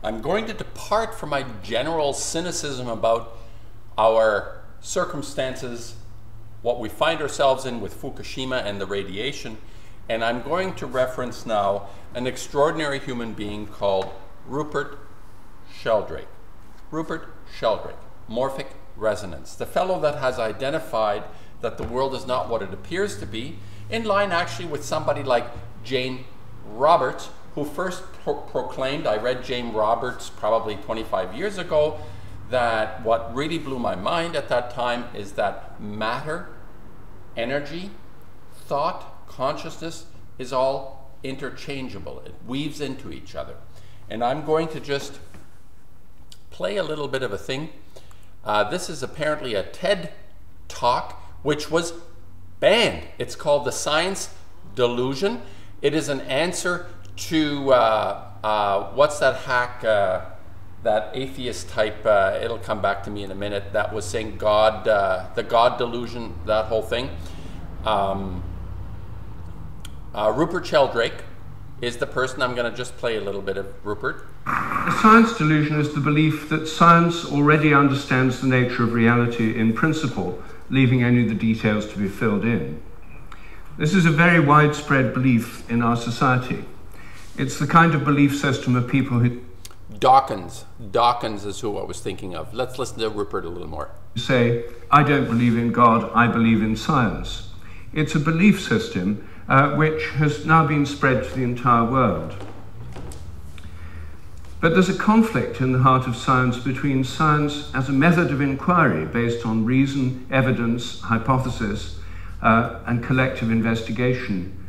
I'm going to depart from my general cynicism about our circumstances, what we find ourselves in with Fukushima and the radiation, and I'm going to reference now an extraordinary human being called Rupert Sheldrake. Rupert Sheldrake, morphic resonance, the fellow that has identified that the world is not what it appears to be, in line actually with somebody like Jane Roberts, who first proclaimed, I read Jane Roberts probably 25 years ago, that what really blew my mind at that time is that matter, energy, thought, consciousness is all interchangeable. It weaves into each other. And I'm going to just play a little bit of a thing. This is apparently a TED talk which was banned. It's called The Science Delusion. It is an answer to what's that hack, that atheist type, it'll come back to me in a minute, that was saying God, the God delusion, that whole thing. Rupert Sheldrake is the person. I'm going to just play a little bit of Rupert. The science delusion is the belief that science already understands the nature of reality in principle, leaving only the details to be filled in. This is a very widespread belief in our society. It's the kind of belief system of people who... Dawkins is who I was thinking of. Let's listen to Rupert a little more. Say, I don't believe in God, I believe in science. It's a belief system which has now been spread to the entire world. But there's a conflict in the heart of science between science as a method of inquiry based on reason, evidence, hypothesis, and collective investigation,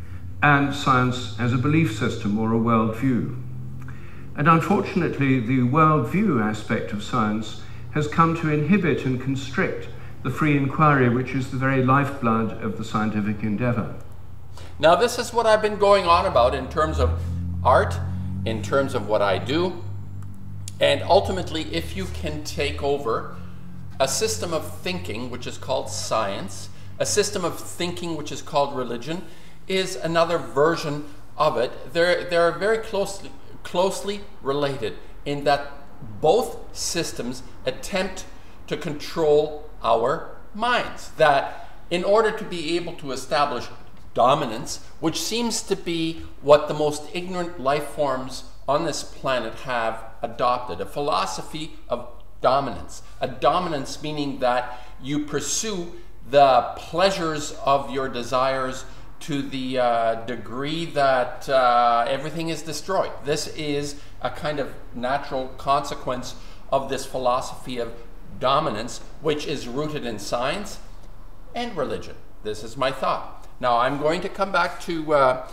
and science as a belief system or a worldview. And unfortunately, the worldview aspect of science has come to inhibit and constrict the free inquiry, which is the very lifeblood of the scientific endeavor. Now, this is what I've been going on about in terms of art, in terms of what I do, and ultimately, if you can take over a system of thinking, which is called science, a system of thinking, which is called religion, is another version of it. They're very closely related in that both systems attempt to control our minds. That in order to be able to establish dominance, which seems to be what the most ignorant life forms on this planet have adopted, a philosophy of dominance. A dominance meaning that you pursue the pleasures of your desires to the degree that everything is destroyed. This is a kind of natural consequence of this philosophy of dominance, which is rooted in science and religion. This is my thought. Now I'm going to come back to,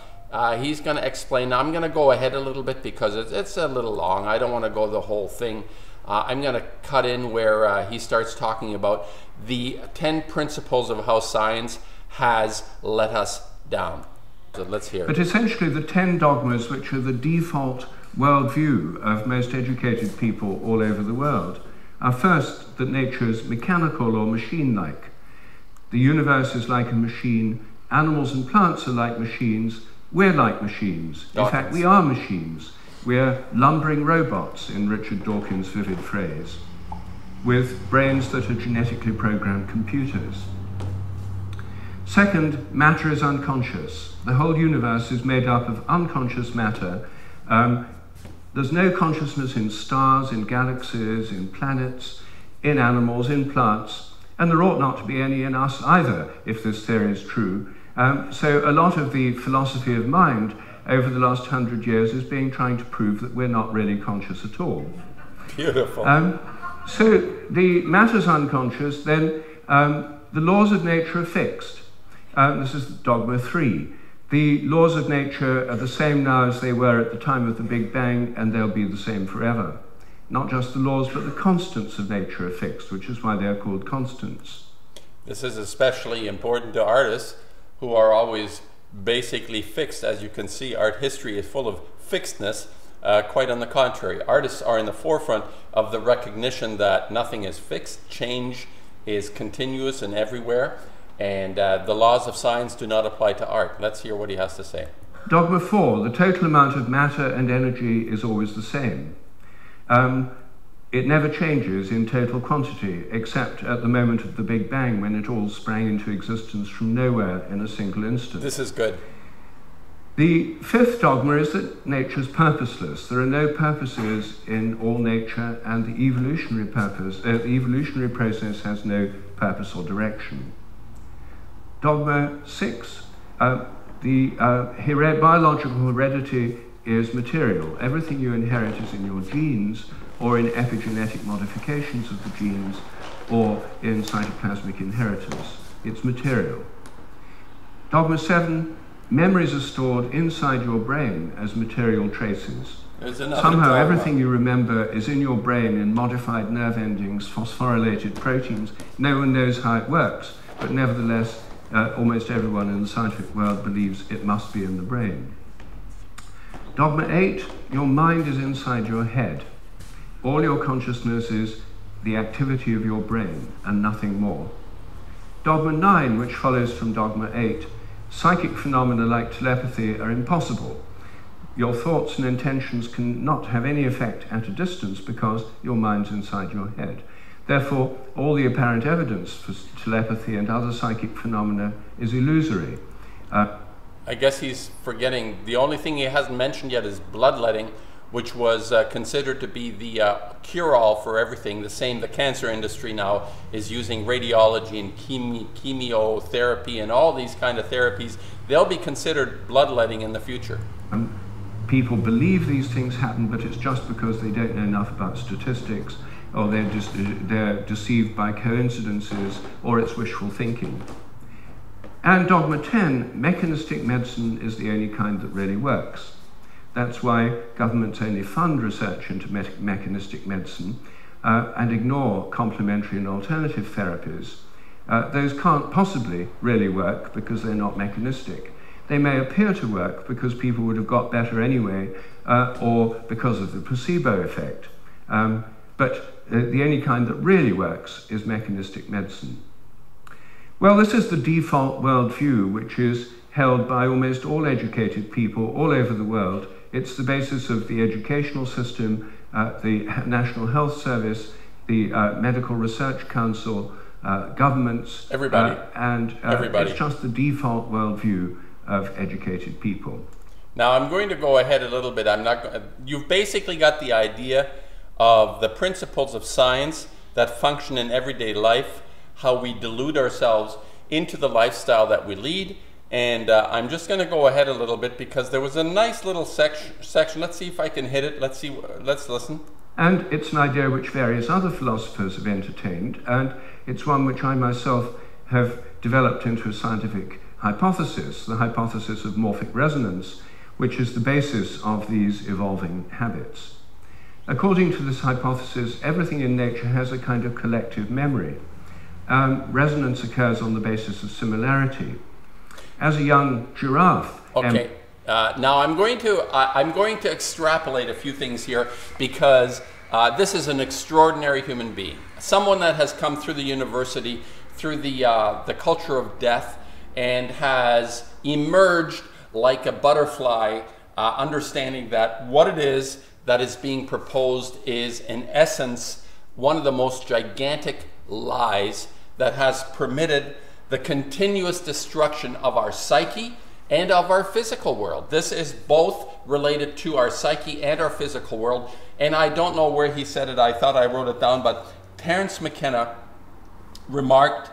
he's going to explain. Now I'm going to go ahead a little bit because it's a little long. I don't want to go the whole thing. I'm going to cut in where he starts talking about the 10 principles of how science has let us down. So let's hear it. But essentially the 10 dogmas which are the default worldview of most educated people all over the world are first that nature is mechanical or machine-like. The universe is like a machine, animals and plants are like machines, we're like machines. In fact, we are machines. We're lumbering robots, in Richard Dawkins' vivid phrase, with brains that are genetically programmed computers. Second, matter is unconscious. The whole universe is made up of unconscious matter. There's no consciousness in stars, in galaxies, in planets, in animals, in plants, and there ought not to be any in us either, if this theory is true. So a lot of the philosophy of mind over the last 100 years is trying to prove that we're not really conscious at all. Beautiful. So the matter's unconscious, then the laws of nature are fixed. This is dogma 3. The laws of nature are the same now as they were at the time of the Big Bang, and they'll be the same forever. Not just the laws, but the constants of nature are fixed, which is why they are called constants. This is especially important to artists who are always basically fixed. As you can see, art history is full of fixedness. Quite on the contrary, artists are in the forefront of the recognition that nothing is fixed, change is continuous and everywhere, and the laws of science do not apply to art. Let's hear what he has to say. Dogma 4, the total amount of matter and energy is always the same. It never changes in total quantity, except at the moment of the Big Bang, when it all sprang into existence from nowhere in a single instant. This is good. The fifth dogma is that nature is purposeless. There are no purposes in all nature, and the evolutionary process has no purpose or direction. Dogma 6, biological heredity is material. Everything you inherit is in your genes, or in epigenetic modifications of the genes, or in cytoplasmic inheritance. It's material. Dogma 7, memories are stored inside your brain as material traces. Somehow everything you remember is in your brain in modified nerve endings, phosphorylated proteins. No one knows how it works, but nevertheless, almost everyone in the scientific world believes it must be in the brain. Dogma 8, your mind is inside your head. All your consciousness is the activity of your brain and nothing more. Dogma 9, which follows from Dogma 8, psychic phenomena like telepathy are impossible. Your thoughts and intentions cannot have any effect at a distance because your mind's inside your head. Therefore, all the apparent evidence for telepathy and other psychic phenomena is illusory. I guess he's forgetting, the only thing he hasn't mentioned yet is bloodletting, which was considered to be the cure-all for everything. The cancer industry now is using radiology and chemotherapy and all these kind of therapies. They'll be considered bloodletting in the future. People believe these things happen, but it's just because they don't know enough about statistics, or they're deceived by coincidences, or it's wishful thinking. And Dogma 10, mechanistic medicine is the only kind that really works. That's why governments only fund research into mechanistic medicine and ignore complementary and alternative therapies. Those can't possibly really work because they're not mechanistic. They may appear to work because people would have got better anyway, or because of the placebo effect. But the only kind that really works is mechanistic medicine. Well, this is the default worldview, which is held by almost all educated people all over the world. It's the basis of the educational system, the National Health Service, the Medical Research Council, governments, everybody. Everybody. It's just the default worldview of educated people. Now I'm going to go ahead a little bit. You've basically got the idea of the principles of science that function in everyday life, how we delude ourselves into the lifestyle that we lead. And I'm just going to go ahead a little bit because there was a nice little section. Let's see if I can hit it. Let's listen. And it's an idea which various other philosophers have entertained, and it's one which I myself have developed into a scientific hypothesis, the hypothesis of morphic resonance, which is the basis of these evolving habits. According to this hypothesis, everything in nature has a kind of collective memory. Resonance occurs on the basis of similarity. As a young giraffe. Okay. Now I'm going to extrapolate a few things here because this is an extraordinary human being, someone that has come through the university, through the culture of death, and has emerged like a butterfly, understanding that what it is that is being proposed is, in essence, one of the most gigantic lies that has permitted the continuous destruction of our psyche and of our physical world. This is both related to our psyche and our physical world. And I don't know where he said it. I thought I wrote it down, but Terence McKenna remarked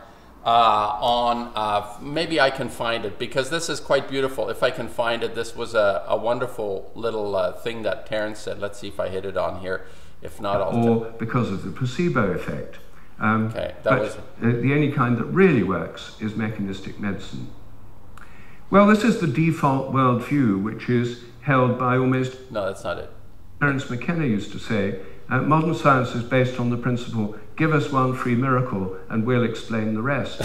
maybe I can find it because this is quite beautiful. If I can find it, this was a wonderful little thing that Terence said. Let's see if I hit it on here. If not, Or because of the placebo effect. Okay, the only kind that really works is mechanistic medicine. Well, this is the default worldview, which is held by almost... No, that's not it. Terence McKenna used to say, modern science is based on the principle, give us one free miracle and we'll explain the rest.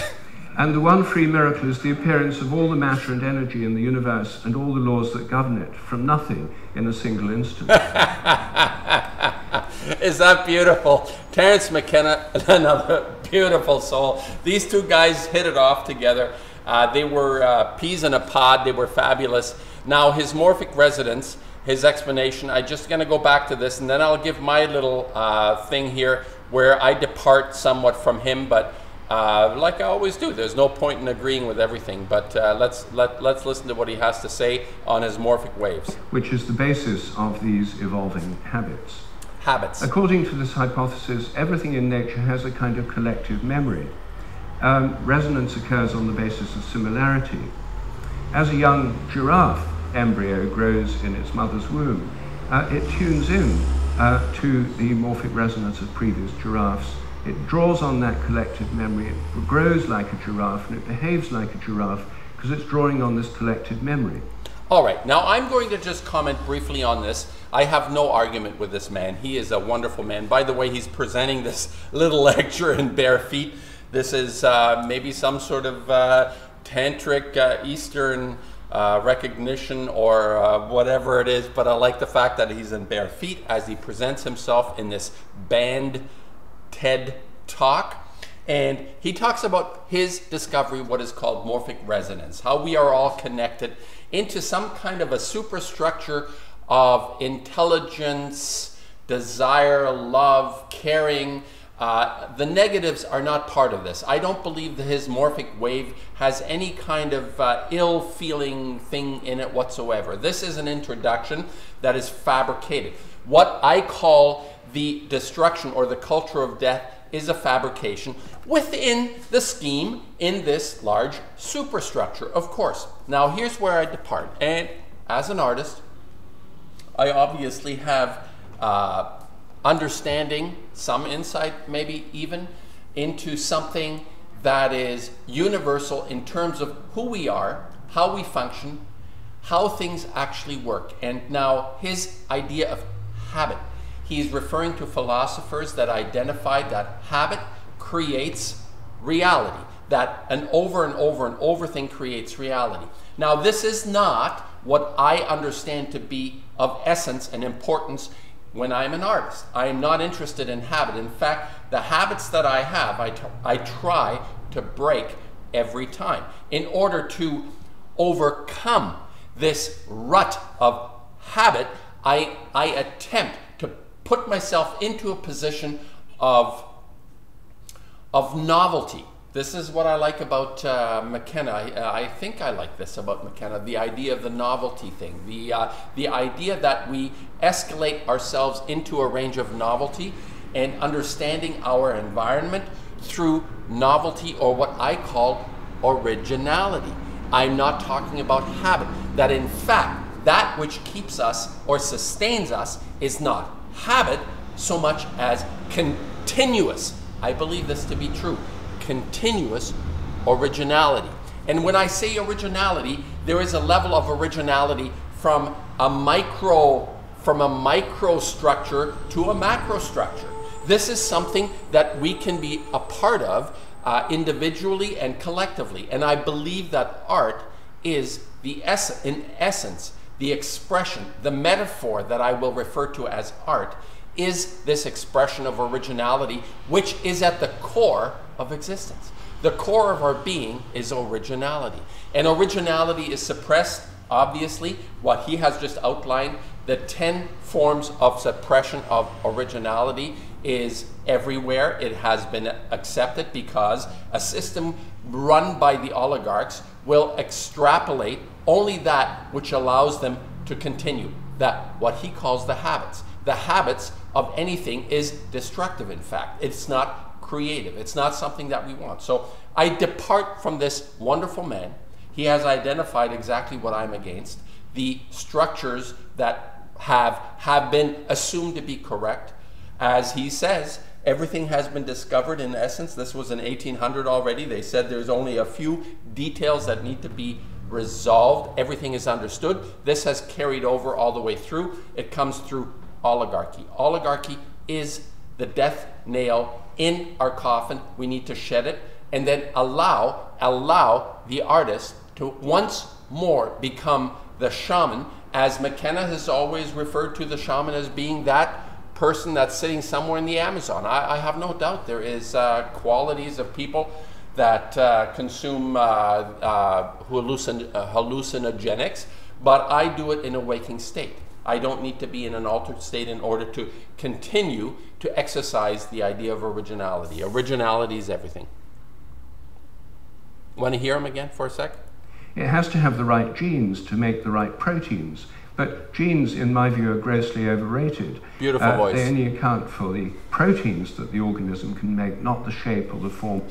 And the one free miracle is the appearance of all the matter and energy in the universe and all the laws that govern it from nothing in a single instant. Is that beautiful? Terence McKenna, another beautiful soul. These two guys hit it off together. They were peas in a pod. They were fabulous. Now his morphic resonance his explanation. I'm just going to go back to this, and then I'll give my little thing here where I depart somewhat from him, but like I always do, there's no point in agreeing with everything, but let's listen to what he has to say on his morphic waves. Which is the basis of these evolving habits. Habits. According to this hypothesis, everything in nature has a kind of collective memory. Resonance occurs on the basis of similarity. As a young giraffe embryo grows in its mother's womb, it tunes in to the morphic resonance of previous giraffes. It draws on that collective memory, it grows like a giraffe, and it behaves like a giraffe because it's drawing on this collective memory. All right, now I'm going to just comment briefly on this. I have no argument with this man. He is a wonderful man. By the way, he's presenting this little lecture in bare feet. This is maybe some sort of tantric Eastern recognition or whatever it is, but I like the fact that he's in bare feet as he presents himself in this banned TED Talk. And he talks about his discovery, what is called morphic resonance, how we are all connected into some kind of a superstructure of intelligence, desire, love, caring. The negatives are not part of this. I don't believe that his morphic wave has any kind of ill-feeling thing in it whatsoever. This is an introduction that is fabricated. What I call the destruction or the culture of death is a fabrication within the scheme in this large superstructure, of course. Now here's where I depart. And as an artist, I obviously have understanding, some insight maybe even, into something that is universal in terms of who we are, how we function, how things actually work. And now his idea of habit. He's referring to philosophers that identified that habit creates reality, that an over and over and over thing creates reality. Now, this is not what I understand to be of essence and importance when I'm an artist. I am not interested in habit. In fact, the habits that I have, I try to break every time in order to overcome this rut of habit. I attempt to put myself into a position of novelty. This is what I like about McKenna. I think I like this about McKenna, the idea of the novelty thing, the idea that we escalate ourselves into a range of novelty and understanding our environment through novelty, or what I call originality. I'm not talking about habit, that in fact, that which keeps us or sustains us is not habit so much as continuous. I believe this to be true. Continuous originality. And when I say originality, there is a level of originality from a micro structure to a macro structure. This is something that we can be a part of individually and collectively. And I believe that art is in essence, the expression, the metaphor that I will refer to as art, is this expression of originality, which is at the core of existence. The core of our being is originality. And originality is suppressed, obviously, what he has just outlined. The 10 forms of suppression of originality is everywhere. It has been accepted because a system run by the oligarchs will extrapolate only that which allows them to continue, that what he calls the habits. The habits of anything is destructive, in fact. It's not creative. It's not something that we want. So I depart from this wonderful man. He has identified exactly what I'm against, the structures that have been assumed to be correct. As he says, everything has been discovered in essence. This was in 1800 already. They said there's only a few details that need to be resolved. Everything is understood. This has carried over all the way through. It comes through oligarchy. Oligarchy is the death nail in our coffin. We need to shed it and then allow the artist to once more become the shaman, as McKenna has always referred to the shaman as being that person that's sitting somewhere in the Amazon. I have no doubt there is qualities of people that consume hallucinogenics, but I do it in a waking state. I don't need to be in an altered state in order to continue to exercise the idea of originality. Originality is everything. Want to hear him again for a sec? It has to have the right genes to make the right proteins. But genes, in my view, are grossly overrated. Beautiful voice. They only account for the proteins that the organism can make, not the shape or the form.